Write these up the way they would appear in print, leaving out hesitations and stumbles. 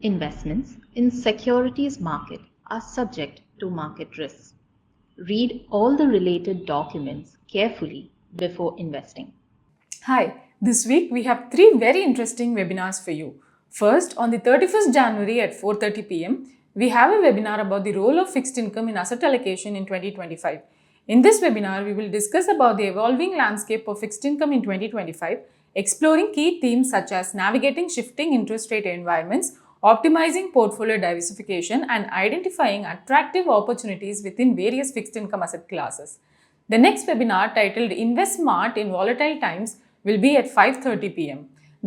Investments in securities market are subject to market risks. Read all the related documents carefully before investing. Hi, this week we have three very interesting webinars for you. First, on the 31st January at 4:30 pm, we have a webinar about the role of fixed income in asset allocation in 2025. In this webinar, we will discuss about the evolving landscape of fixed income in 2025, exploring key themes such as navigating shifting interest rate environments, optimizing portfolio diversification, and identifying attractive opportunities within various fixed income asset classes. The next webinar, titled Invest Smart in Volatile Times, will be at 5:30 pm.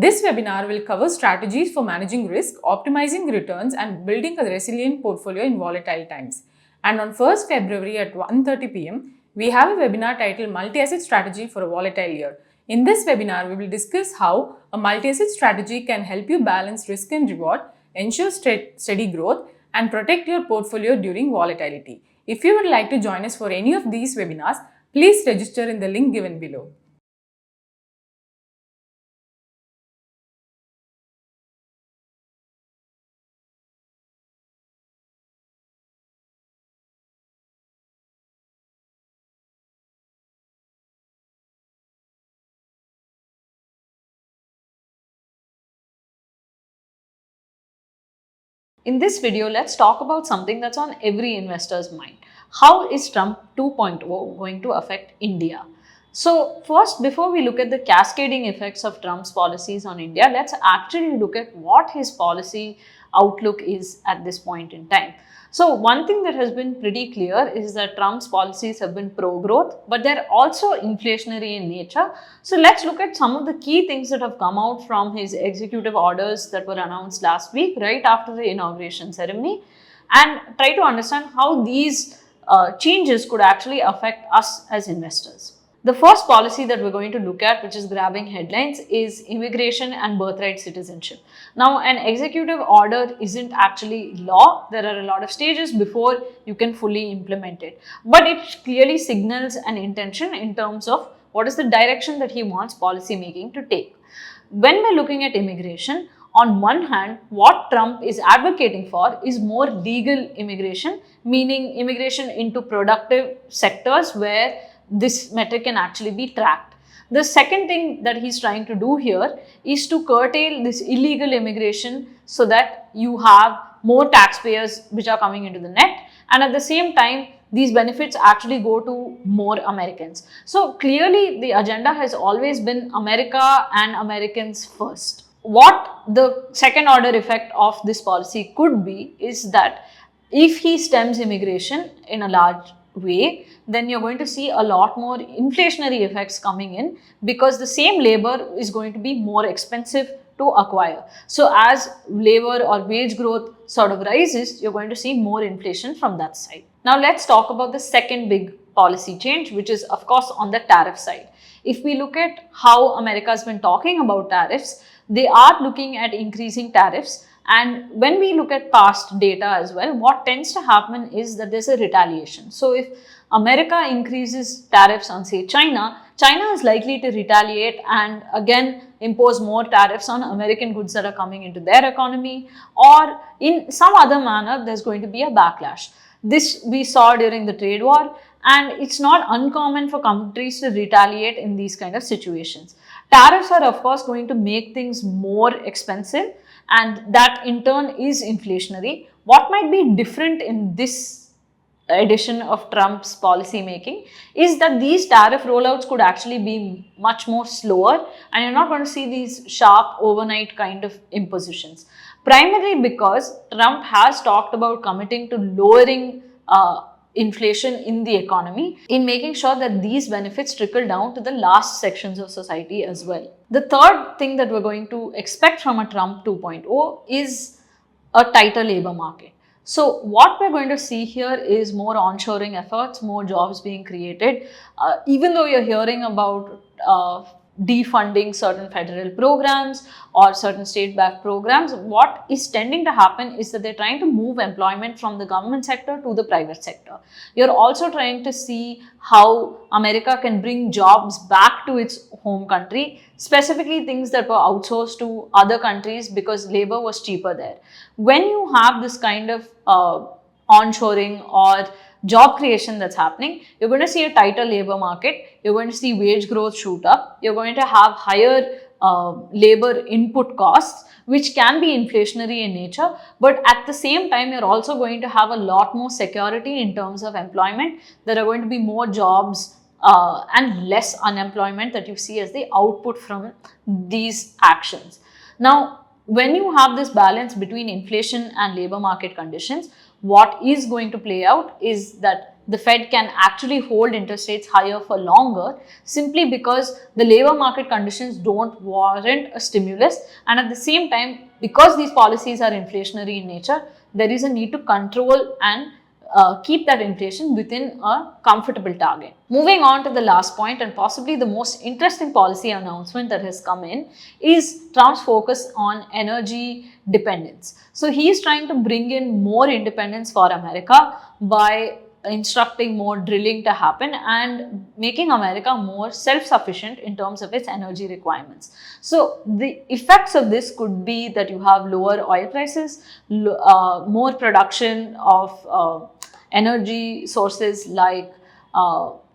This webinar will cover strategies for managing risk, optimizing returns, and building a resilient portfolio in volatile times. And on 1st February at 1:30 pm, we have a webinar titled Multi-Asset Strategy for a Volatile Year. In this webinar, we will discuss how a multi-asset strategy can help you balance risk and reward, ensure steady growth, and protect your portfolio during volatility. If you would like to join us for any of these webinars, please register in the link given below. In this video, let's talk about something that's on every investor's mind. How is Trump 2.0 going to affect India? So first, before we look at the cascading effects of Trump's policies on India, let's actually look at what his policy outlook is at this point in time. So one thing that has been pretty clear is that Trump's policies have been pro-growth, but they're also inflationary in nature. So let's look at some of the key things that have come out from his executive orders that were announced last week, right after the inauguration ceremony, and try to understand how these changes could actually affect us as investors. The first policy that we're going to look at, which is grabbing headlines, is immigration and birthright citizenship. Now, an executive order isn't actually law. There are a lot of stages before you can fully implement it. But it clearly signals an intention in terms of what is the direction that he wants policy making to take. When we're looking at immigration, on one hand, what Trump is advocating for is more legal immigration, meaning immigration into productive sectors where this metric can actually be tracked. The second thing that he's trying to do here is to curtail this illegal immigration so that you have more taxpayers which are coming into the net, and at the same time these benefits actually go to more Americans. So clearly the agenda has always been America and Americans first. What the second order effect of this policy could be is that if he stems immigration in a large way, then you're going to see a lot more inflationary effects coming in, because the same labor is going to be more expensive to acquire. So as labor or wage growth sort of rises, you're going to see more inflation from that side. Now let's talk about the second big policy change, which is of course on the tariff side. If we look at how America has been talking about tariffs, they are looking at increasing tariffs. And when we look at past data as well, what tends to happen is that there's a retaliation. So if America increases tariffs on, say, China is likely to retaliate and again impose more tariffs on American goods that are coming into their economy, or in some other manner, there's going to be a backlash. This we saw during the trade war, and it's not uncommon for countries to retaliate in these kind of situations. Tariffs are of course going to make things more expensive, and that in turn is inflationary. What might be different in this edition of Trump's policy making is that these tariff rollouts could actually be much more slower, and you're not going to see these sharp overnight kind of impositions. Primarily because Trump has talked about committing to lowering inflation in the economy, in making sure that these benefits trickle down to the last sections of society as well. The third thing that we're going to expect from a Trump 2.0 is a tighter labor market. So what we're going to see here is more onshoring efforts, more jobs being created. Even though you're hearing about defunding certain federal programs or certain state-backed programs. What is tending to happen is that they're trying to move employment from the government sector to the private sector. You're also trying to see how America can bring jobs back to its home country, specifically things that were outsourced to other countries because labor was cheaper there. When you have this kind of onshoring or job creation that's happening, you're going to see a tighter labor market, you're going to see wage growth shoot up, you're going to have higher labor input costs, which can be inflationary in nature, but at the same time, you're also going to have a lot more security in terms of employment. There are going to be more jobs and less unemployment that you see as the output from these actions. Now, when you have this balance between inflation and labor market conditions, what is going to play out is that the Fed can actually hold interest rates higher for longer simply because the labor market conditions don't warrant a stimulus, and at the same time, because these policies are inflationary in nature, there is a need to control and keep that inflation within a comfortable target. Moving on to the last point, and possibly the most interesting policy announcement that has come in, is Trump's focus on energy dependence. So he is trying to bring in more independence for America by instructing more drilling to happen and making America more self-sufficient in terms of its energy requirements. So the effects of this could be that you have lower oil prices, more production of energy sources like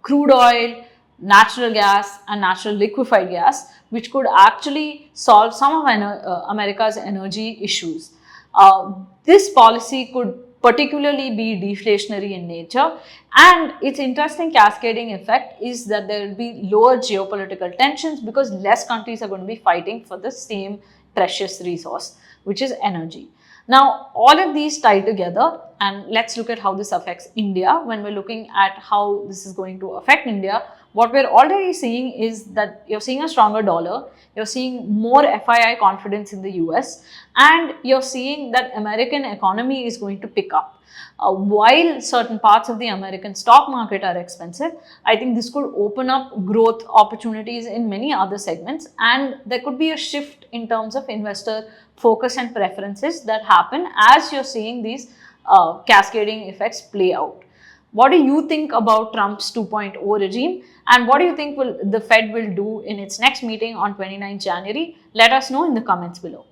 crude oil, natural gas and natural liquefied gas, which could actually solve some of America's energy issues. This policy could particularly be deflationary in nature, and its interesting cascading effect is that there will be lower geopolitical tensions because less countries are going to be fighting for the same precious resource, which is energy. Now, all of these tie together, and let's look at how this affects India. When we're looking at how this is going to affect India, what we're already seeing is that you're seeing a stronger dollar, you're seeing more FII confidence in the US, and you're seeing that American economy is going to pick up. While certain parts of the American stock market are expensive, I think this could open up growth opportunities in many other segments, and there could be a shift in terms of investor focus and preferences that happen as you're seeing these cascading effects play out. What do you think about Trump's 2.0 regime, and what do you think the Fed will do in its next meeting on 29 January? Let us know in the comments below.